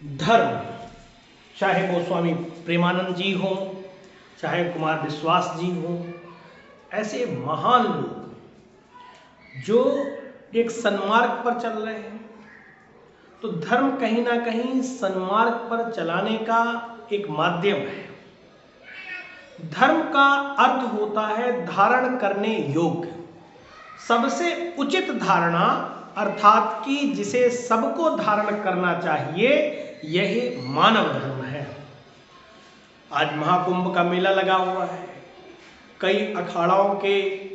धर्म, चाहे वो स्वामी प्रेमानंद जी हों, चाहे कुमार विश्वास जी हों, ऐसे महान लोग जो एक सन्मार्ग पर चल रहे हैं। तो धर्म कहीं ना कहीं सन्मार्ग पर चलाने का एक माध्यम है। धर्म का अर्थ होता है धारण करने योग्य, सबसे उचित धारणा, अर्थात कि जिसे सबको धारण करना चाहिए, यही मानव धर्म है। आज महाकुंभ का मेला लगा हुआ है। कई अखाड़ाओं के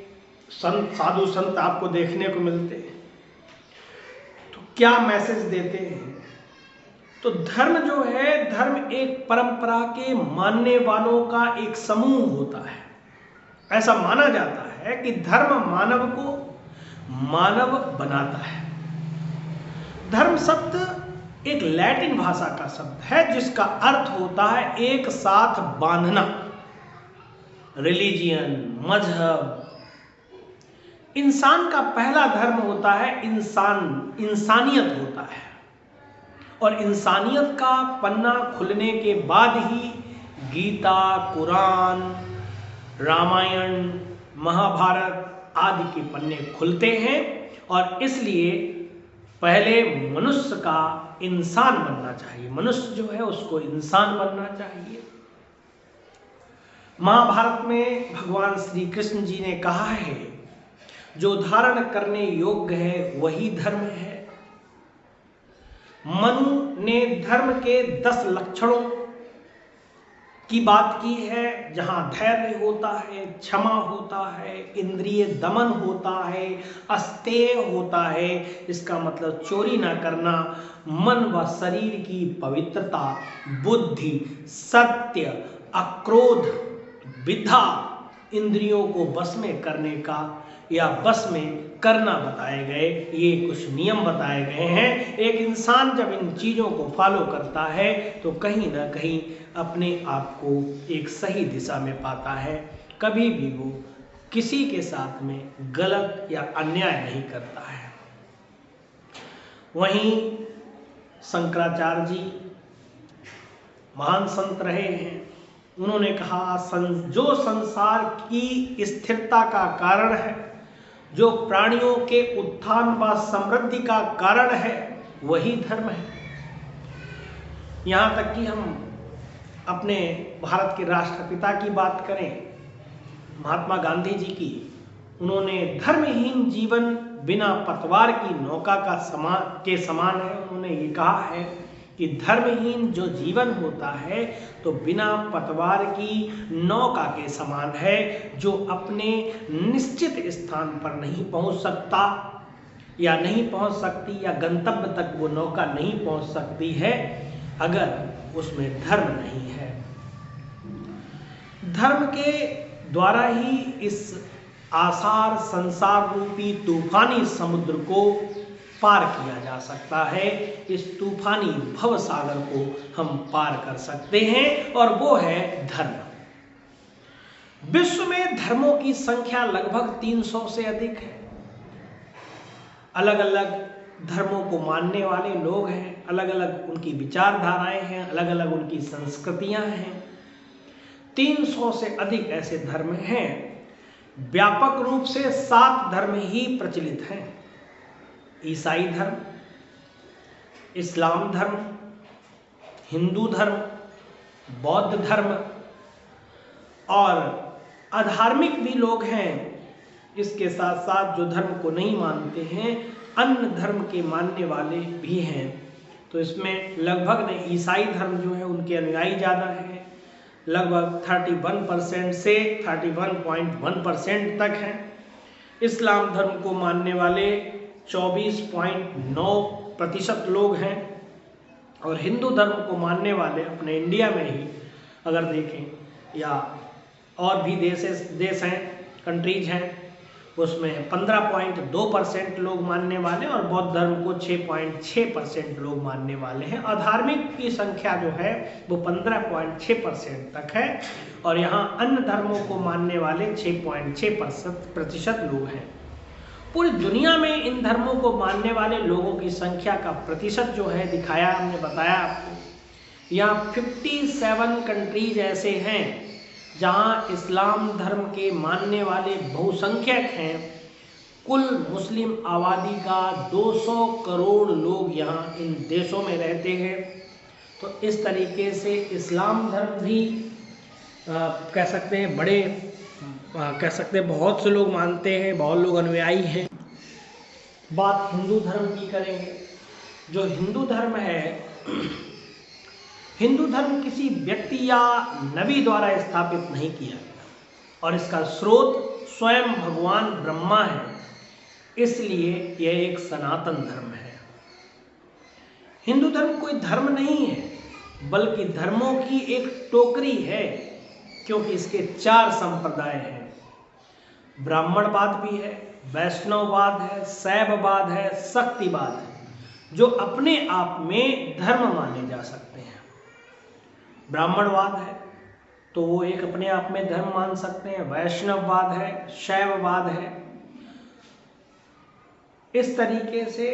संत, साधु संत आपको देखने को मिलते हैं। तो क्या मैसेज देते हैं? तो धर्म जो है, धर्म एक परंपरा के मानने वालों का एक समूह होता है। ऐसा माना जाता है कि धर्म मानव को मानव बनाता है। धर्म शब्द एक लैटिन भाषा का शब्द है जिसका अर्थ होता है एक साथ बांधना, रिलीजियन, मजहब। इंसान का पहला धर्म होता है इंसानियत होता है, और इंसानियत का पन्ना खुलने के बाद ही गीता, कुरान, रामायण, महाभारत आदि के पन्ने खुलते हैं। और इसलिए पहले मनुष्य का इंसान बनना चाहिए। मनुष्य जो है उसको इंसान बनना चाहिए। महाभारत में भगवान श्री कृष्ण जी ने कहा है, जो धारण करने योग्य है वही धर्म है। मनु ने धर्म के 10 लक्षणों की बात की है, जहां धैर्य होता है, क्षमा होता है, इंद्रिय दमन होता है, अस्तेय होता है, इसका मतलब चोरी ना करना, मन व शरीर की पवित्रता, बुद्धि, सत्य, अक्रोध, विद्या, इंद्रियों को बस में करने का या बस में करना बताए गए, ये कुछ नियम बताए गए हैं। एक इंसान जब इन चीज़ों को फॉलो करता है तो कहीं ना कहीं अपने आप को एक सही दिशा में पाता है। कभी भी वो किसी के साथ में गलत या अन्याय नहीं करता है। वहीं शंकराचार्य जी महान संत रहे हैं। उन्होंने कहा, जो संसार की स्थिरता का कारण है, जो प्राणियों के उत्थान व समृद्धि का कारण है, वही धर्म है। यहाँ तक कि हम अपने भारत के राष्ट्रपिता की बात करें, महात्मा गांधी जी की, उन्होंने धर्महीन जीवन बिना पतवार की नौका के समान है। उन्होंने ये कहा है कि धर्महीन जो जीवन होता है तो बिना पतवार की नौका के समान है, जो अपने निश्चित स्थान पर नहीं पहुंच सकता या नहीं पहुंच सकती, या गंतव्य तक वो नौका नहीं पहुंच सकती है अगर उसमें धर्म नहीं है। धर्म के द्वारा ही इस आसार संसार रूपी तूफानी समुद्र को पार किया जा सकता है। इस तूफानी भव सागर को हम पार कर सकते हैं, और वो है धर्म। विश्व में धर्मों की संख्या लगभग 300 से अधिक है। अलग अलग धर्मों को मानने वाले लोग हैं, अलग अलग उनकी विचारधाराएं हैं, अलग अलग उनकी संस्कृतियां हैं। 300 से अधिक ऐसे धर्म हैं। व्यापक रूप से 7 धर्म ही प्रचलित हैं: ईसाई धर्म, इस्लाम धर्म, हिंदू धर्म, बौद्ध धर्म, और अधार्मिक भी लोग हैं। इसके साथ साथ जो धर्म को नहीं मानते हैं, अन्य धर्म के मानने वाले भी हैं। तो इसमें लगभग ने ईसाई धर्म जो है उनके अनुयायी ज़्यादा हैं, लगभग 31% से 31.1% तक हैं। इस्लाम धर्म को मानने वाले 24.9% लोग हैं, और हिंदू धर्म को मानने वाले अपने इंडिया में ही अगर देखें, या और भी देश हैं, कंट्रीज हैं, उसमें 15.2% लोग मानने वाले, और बौद्ध धर्म को 6.6% लोग मानने वाले हैं। अधार्मिक की संख्या जो है वो 15.6% तक है, और यहाँ अन्य धर्मों को मानने वाले 6.6% लोग हैं। पूरी दुनिया में इन धर्मों को मानने वाले लोगों की संख्या का प्रतिशत जो है दिखाया, हमने बताया आपको। यहाँ 57 कंट्रीज ऐसे हैं जहाँ इस्लाम धर्म के मानने वाले बहुसंख्यक हैं। कुल मुस्लिम आबादी का 200 करोड़ लोग यहाँ इन देशों में रहते हैं। तो इस तरीके से इस्लाम धर्म भी कह सकते हैं कह सकते हैं बहुत से लोग मानते हैं, बहुत लोग अनुयायी हैं। बात हिंदू धर्म की करेंगे। जो हिंदू धर्म है, हिंदू धर्म किसी व्यक्ति या नबी द्वारा स्थापित नहीं किया गया और इसका स्रोत स्वयं भगवान ब्रह्मा है, इसलिए यह एक सनातन धर्म है। हिंदू धर्म कोई धर्म नहीं है बल्कि धर्मों की एक टोकरी है, क्योंकि इसके 4 संप्रदाय हैं। ब्राह्मणवाद भी है, वैष्णववाद है, शैववाद है, शक्तिवाद है, जो अपने आप में धर्म माने जा सकते हैं। ब्राह्मणवाद है तो वो एक अपने आप में धर्म मान सकते हैं, वैष्णववाद है, शैववाद है। इस तरीके से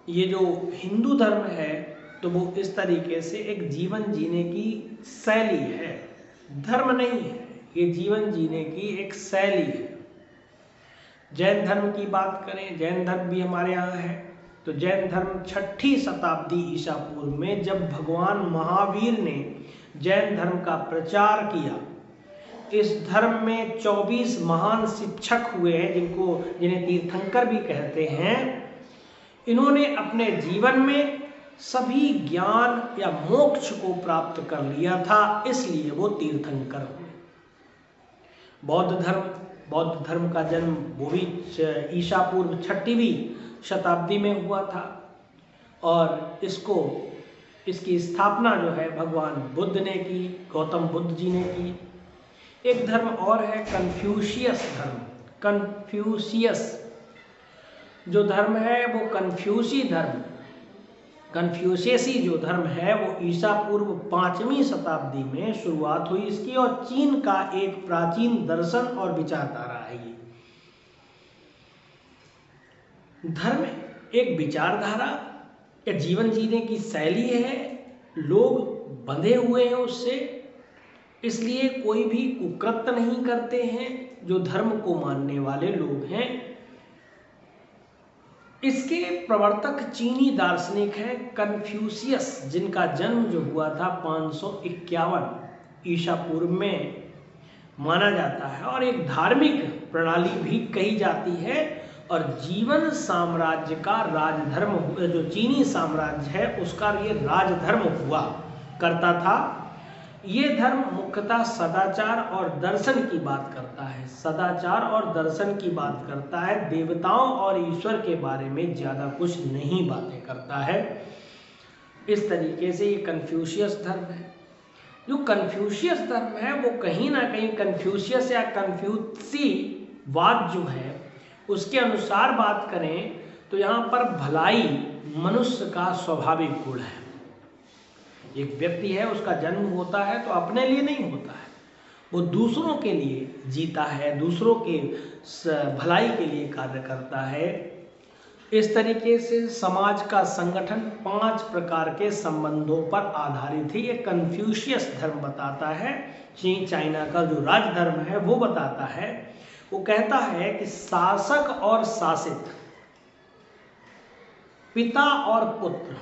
ये जो हिंदू धर्म है तो वो इस तरीके से एक जीवन जीने की शैली है, धर्म नहीं है, ये जीवन जीने की एक शैली है। जैन धर्म की बात करें, जैन धर्म भी हमारे यहाँ है। तो जैन धर्म 6ठी शताब्दी ईसा पूर्व में जब भगवान महावीर ने जैन धर्म का प्रचार किया, इस धर्म में 24 महान शिक्षक हुए हैं जिन्हें तीर्थंकर भी कहते हैं। इन्होंने अपने जीवन में सभी ज्ञान या मोक्ष को प्राप्त कर लिया था, इसलिए वो तीर्थंकर हुए। बौद्ध धर्म का जन्म वो भी ईसा पूर्व 6वीं शताब्दी में हुआ था और इसकी स्थापना जो है भगवान बुद्ध ने की, गौतम बुद्ध जी ने की। एक धर्म और है कन्फ्यूशियस धर्म। कन्फ्यूशियस जो धर्म है वो कन्फ्यूशियसी जो धर्म है वो ईसा पूर्व 5वीं शताब्दी में शुरुआत हुई इसकी, और चीन का एक प्राचीन दर्शन और विचारधारा है। ये धर्म एक विचारधारा या जीवन जीने की शैली है, लोग बंधे हुए हैं उससे, इसलिए कोई भी कुकृत्य नहीं करते हैं जो धर्म को मानने वाले लोग हैं। इसके प्रवर्तक चीनी दार्शनिक हैं कन्फ्यूशियस, जिनका जन्म जो हुआ था 551 ईसा पूर्व में माना जाता है और एक धार्मिक प्रणाली भी कही जाती है। और जीवन साम्राज्य का राजधर्म, जो चीनी साम्राज्य है उसका ये राजधर्म हुआ करता था। ये धर्म मुख्यतः सदाचार और दर्शन की बात करता है, सदाचार और दर्शन की बात करता है, देवताओं और ईश्वर के बारे में ज़्यादा कुछ नहीं बातें करता है। इस तरीके से ये कन्फ्यूशियस धर्म है। जो कन्फ्यूशियस धर्म है वो कहीं ना कहीं कन्फ्यूशियस या कन्फ्यूसी वाद जो है उसके अनुसार बात करें तो यहाँ पर भलाई मनुष्य का स्वाभाविक गुण है। एक व्यक्ति है, उसका जन्म होता है तो अपने लिए नहीं होता है, वो दूसरों के लिए जीता है, दूसरों के भलाई के लिए कार्य करता है। इस तरीके से समाज का संगठन 5 प्रकार के संबंधों पर आधारित है। ये कन्फ्यूशियस धर्म बताता है। चाइना का जो राज धर्म है वो बताता है, वो कहता है कि शासक और शासित, पिता और पुत्र,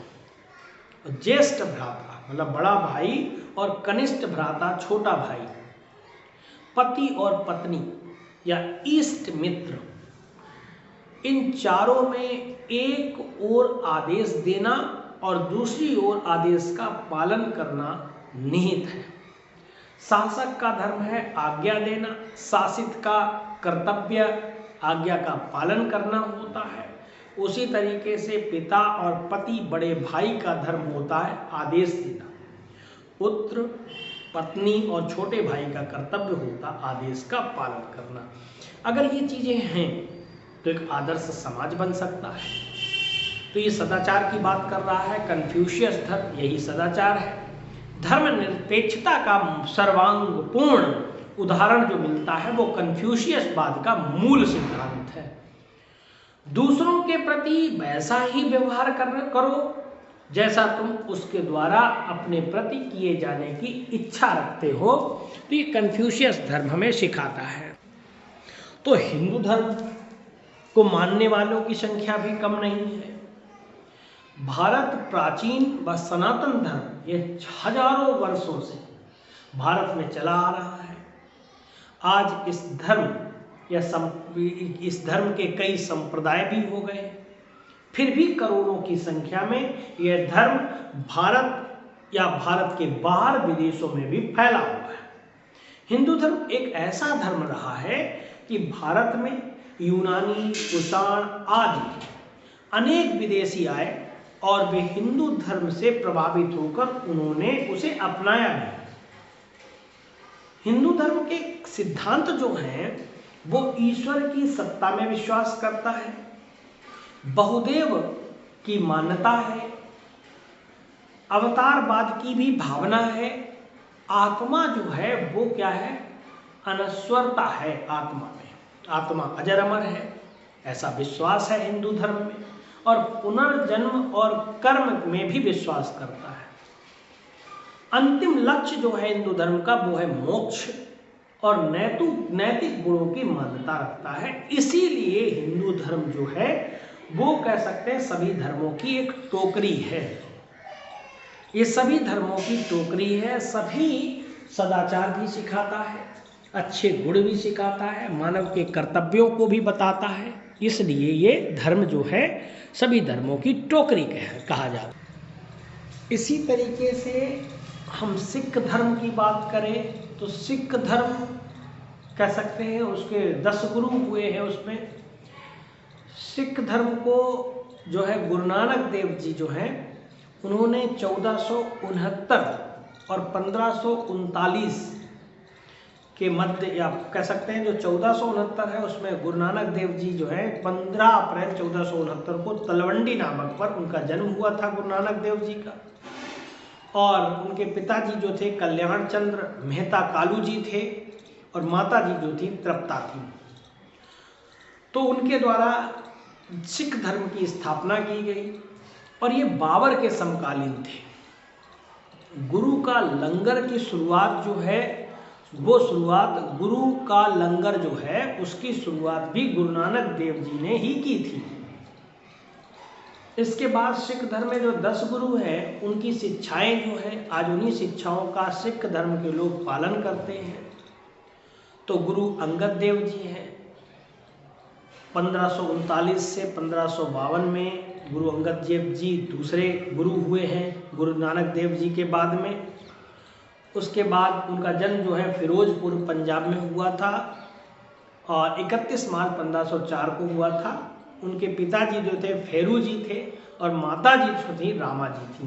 ज्येष्ठ भ्राता मतलब बड़ा भाई और कनिष्ठ भ्राता छोटा भाई, पति और पत्नी या इष्ट मित्र, इन चारों में एक ओर आदेश देना और दूसरी ओर आदेश का पालन करना निहित है। शासक का धर्म है आज्ञा देना, शासित का कर्तव्य आज्ञा का पालन करना होता है। उसी तरीके से पिता और पति बड़े भाई का धर्म होता है आदेश देना। पुत्र, पत्नी और छोटे भाई का कर्तव्य होता आदेश का पालन करना। अगर ये चीज़ें हैं तो एक आदर्श समाज बन सकता है। तो ये सदाचार की बात कर रहा है। कन्फ्यूशियस धर्म यही सदाचार है। धर्मनिरपेक्षता का सर्वांगपूर्ण उदाहरण जो मिलता है वो कन्फ्यूशियस वाद का मूल सिद्धांत है। दूसरों के प्रति वैसा ही व्यवहार करो जैसा तुम उसके द्वारा अपने प्रति किए जाने की इच्छा रखते हो। तो ये कन्फ्यूशियस धर्म हमें सिखाता है। तो हिंदू धर्म को मानने वालों की संख्या भी कम नहीं है। भारत प्राचीन व सनातन धर्म ये हजारों वर्षों से भारत में चला आ रहा है। आज इस धर्म के कई संप्रदाय भी हो गए, फिर भी करोड़ों की संख्या में यह धर्म भारत या भारत के बाहर विदेशों में भी फैला हुआ है। हिंदू धर्म एक ऐसा धर्म रहा है कि भारत में यूनानी, कुषाण आदि अनेक विदेशी आए और वे हिंदू धर्म से प्रभावित होकर उन्होंने उसे अपनाया भी। हिंदू धर्म के सिद्धांत जो हैं वो ईश्वर की सत्ता में विश्वास करता है, बहुदेव की मान्यता है, अवतारवाद की भी भावना है, आत्मा जो है वो क्या है, अनश्वरता है आत्मा में, आत्मा अजर अमर है, ऐसा विश्वास है हिंदू धर्म में। और पुनर्जन्म और कर्म में भी विश्वास करता है। अंतिम लक्ष्य जो है हिंदू धर्म का वो है मोक्ष और नैतिक गुणों की मान्यता रखता है। इसीलिए हिंदू धर्म जो है वो कह सकते हैं सभी धर्मों की एक टोकरी है। ये सभी धर्मों की टोकरी है। सभी सदाचार भी सिखाता है, अच्छे गुण भी सिखाता है, मानव के कर्तव्यों को भी बताता है। इसलिए ये धर्म जो है सभी धर्मों की टोकरी कहा जाता है। इसी तरीके से हम सिख धर्म की बात करें तो सिख धर्म कह सकते हैं उसके 10 गुरु हुए हैं। उसमें सिख धर्म को जो है गुरु नानक देव जी जो हैं उन्होंने 1469 और 1539 के मध्य, या कह सकते हैं जो 1469 है उसमें गुरु नानक देव जी जो है 15 अप्रैल 1469 को तलवंडी नामक पर उनका जन्म हुआ था गुरु नानक देव जी का। और उनके पिताजी जो थे कल्याण चंद्र मेहता कालू जी थे और माता जी जो थी तृप्ता थी। तो उनके द्वारा सिख धर्म की स्थापना की गई और ये बाबर के समकालीन थे। गुरु का लंगर की शुरुआत जो है वो गुरु का लंगर जो है उसकी शुरुआत भी गुरु नानक देव जी ने ही की थी। इसके बाद सिख धर्म में जो 10 गुरु हैं उनकी शिक्षाएं जो है आज उन्हीं शिक्षाओं का सिख धर्म के लोग पालन करते हैं। तो गुरु अंगद देव जी हैं, 1539 से 1552 में गुरु अंगद देव जी दूसरे गुरु हुए हैं गुरु नानक देव जी के बाद में। उसके बाद उनका जन्म जो है फिरोजपुर पंजाब में हुआ था और 31 मार्च 1504 को हुआ था। उनके पिताजी जो थे फेरू जी थे और माता जी जो थी रामा जी थी।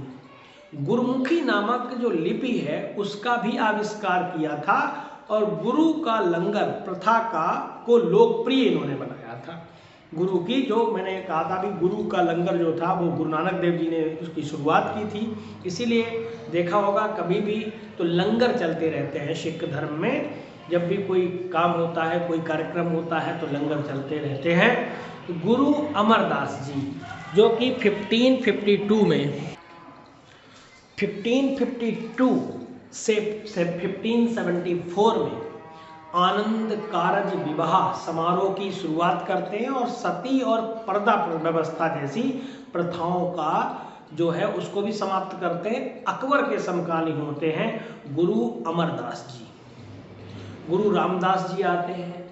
गुरुमुखी नामक जो लिपि है उसका भी आविष्कार किया था और गुरु का लंगर प्रथा को लोकप्रिय इन्होंने बनाया था। गुरु की जो मैंने कहा था भी गुरु का लंगर जो था वो गुरु नानक देव जी ने उसकी शुरुआत की थी। इसीलिए देखा होगा कभी भी तो लंगर चलते रहते हैं सिख धर्म में। जब भी कोई काम होता है, कोई कार्यक्रम होता है तो लंगर चलते रहते हैं। गुरु अमरदास जी जो कि 1552 में 1552 से 1574 में आनंद कारज विवाह समारोह की शुरुआत करते हैं और सती और पर्दा व्यवस्था जैसी प्रथाओं का जो है उसको भी समाप्त करते हैं। अकबर के समकालीन होते हैं गुरु अमरदास जी। गुरु रामदास जी आते हैं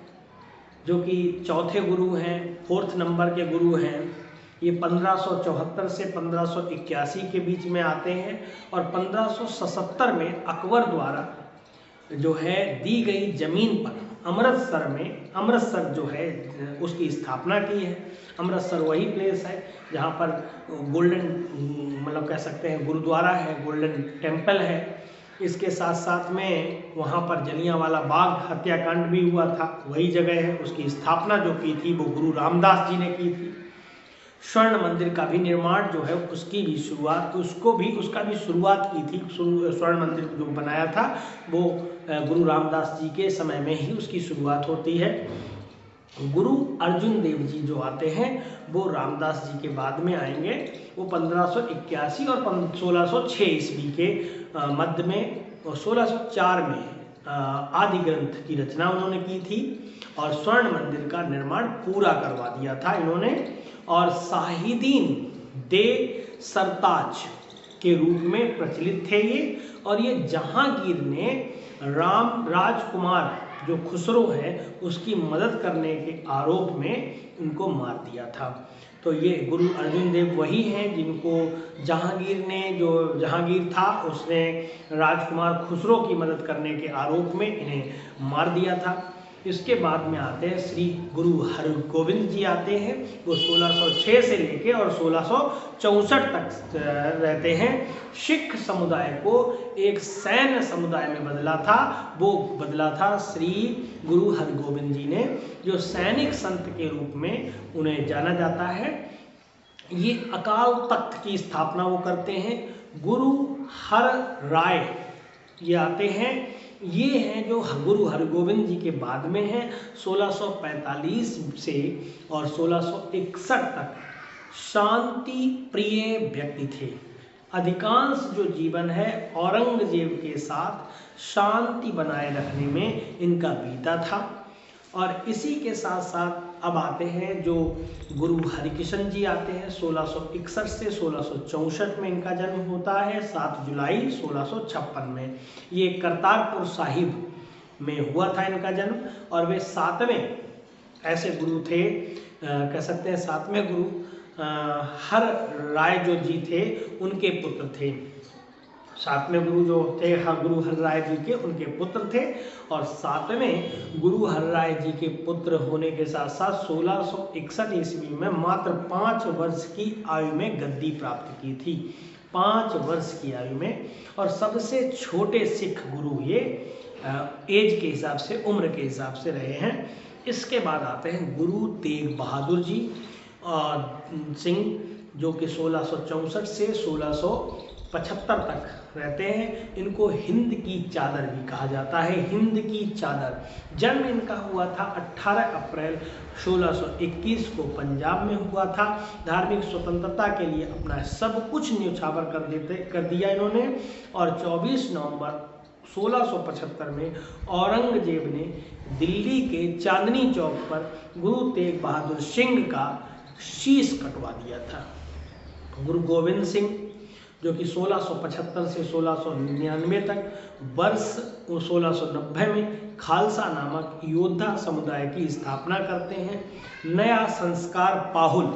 जो कि चौथे गुरु हैं, 4th नंबर के गुरु हैं। ये 1574 से 1581 के बीच में आते हैं और 1577 में अकबर द्वारा जो है दी गई जमीन पर अमृतसर जो है उसकी स्थापना की है। अमृतसर वही प्लेस है जहाँ पर गोल्डन मतलब कह सकते हैं गुरुद्वारा है, गोल्डन टेम्पल है। इसके साथ साथ में वहाँ पर जलियांवाला बाग हत्याकांड भी हुआ था, वही जगह है। उसकी स्थापना जो की थी वो गुरु रामदास जी ने की थी। स्वर्ण मंदिर का भी निर्माण जो है उसका भी शुरुआत की थी। स्वर्ण मंदिर जो बनाया था वो गुरु रामदास जी के समय में ही उसकी शुरुआत होती है। गुरु अर्जुन देव जी जो आते हैं वो रामदास जी के बाद में आएंगे। वो 1581 और 1606 ईस्वी के मध्य में और 1604 में आदि ग्रंथ की रचना उन्होंने की थी और स्वर्ण मंदिर का निर्माण पूरा करवा दिया था इन्होंने। और शाहिदीन दे सरताज के रूप में प्रचलित थे ये। और ये जहांगीर ने राम राजकुमार जो खुसरो है उसकी मदद करने के आरोप में इनको मार दिया था। तो ये गुरु अर्जुन देव वही हैं जिनको जहांगीर ने, जो जहांगीर था उसने राजकुमार खुसरो की मदद करने के आरोप में इन्हें मार दिया था। इसके बाद में आते हैं श्री गुरु हरगोविंद जी आते हैं। वो 1606 से लेके और 1664 तक रहते हैं। सिख समुदाय को एक सैन्य समुदाय में बदला था, वो बदला था श्री गुरु हरगोविंद जी ने, जो सैनिक संत के रूप में उन्हें जाना जाता है। ये अकाल तख्त की स्थापना वो करते हैं। गुरु हर राय ये आते हैं, ये हैं जो गुरु हरगोविंद जी के बाद में हैं। 1645 से और 1661 तक शांति प्रिय व्यक्ति थे। अधिकांश जो जीवन है औरंगजेब के साथ शांति बनाए रखने में इनका बीता था। और इसी के साथ साथ अब आते हैं जो गुरु हरिकिशन जी आते हैं। 1661 से 1664 में इनका जन्म होता है। 7 जुलाई 1656 में ये करतारपुर साहिब में हुआ था इनका जन्म। और वे 7वें ऐसे गुरु थे, कह सकते हैं 7वें गुरु हर राय जो जी थे उनके पुत्र थे। 7वें गुरु जो थे गुरु हर राय जी के उनके पुत्र थे। और 7वें गुरु हर राय जी के पुत्र होने के साथ साथ 1661 ईस्वी में मात्र 5 वर्ष की आयु में गद्दी प्राप्त की थी। 5 वर्ष की आयु में। और सबसे छोटे सिख गुरु ये एज के हिसाब से, उम्र के हिसाब से रहे हैं। इसके बाद आते हैं गुरु तेग बहादुर जी सिंह, जो कि 1664 से 1675 तक रहते हैं। इनको हिंद की चादर भी कहा जाता है, हिंद की चादर। जन्म इनका हुआ था 18 अप्रैल 1621 को पंजाब में हुआ था। धार्मिक स्वतंत्रता के लिए अपना सब कुछ न्यौछावर कर दिया इन्होंने। और 24 नवंबर 1675 में औरंगजेब ने दिल्ली के चांदनी चौक पर गुरु तेग बहादुर सिंह का शीश कटवा दिया था। गुरु गोविंद सिंह जो कि 1675 से 1699 तक वर्ष 1690 में खालसा नामक योद्धा समुदाय की स्थापना करते हैं। नया संस्कार पाहुल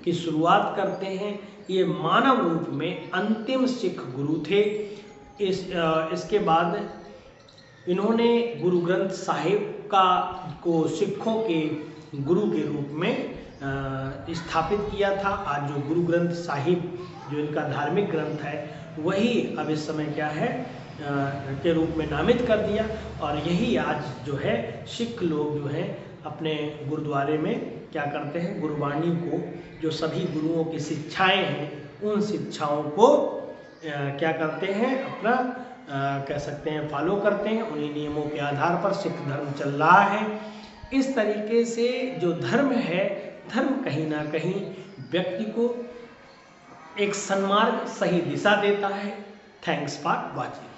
की शुरुआत करते हैं। ये मानव रूप में अंतिम सिख गुरु थे। इसके बाद इन्होंने गुरु ग्रंथ साहिब को सिखों के गुरु के रूप में स्थापित किया था। आज जो गुरु ग्रंथ साहिब जो इनका धार्मिक ग्रंथ है वही अब इस समय क्या है के रूप में नामित कर दिया। और यही आज जो है सिख लोग जो हैं अपने गुरुद्वारे में क्या करते हैं, गुरुवाणी को, जो सभी गुरुओं की शिक्षाएं हैं उन शिक्षाओं को क्या करते हैं, अपना कह सकते हैं फॉलो करते हैं। उन्हीं नियमों के आधार पर सिख धर्म चल रहा है। इस तरीके से जो धर्म है, धर्म कहीं ना कहीं व्यक्ति को एक सन्मार्ग, सही दिशा देता है। Thanks for watching.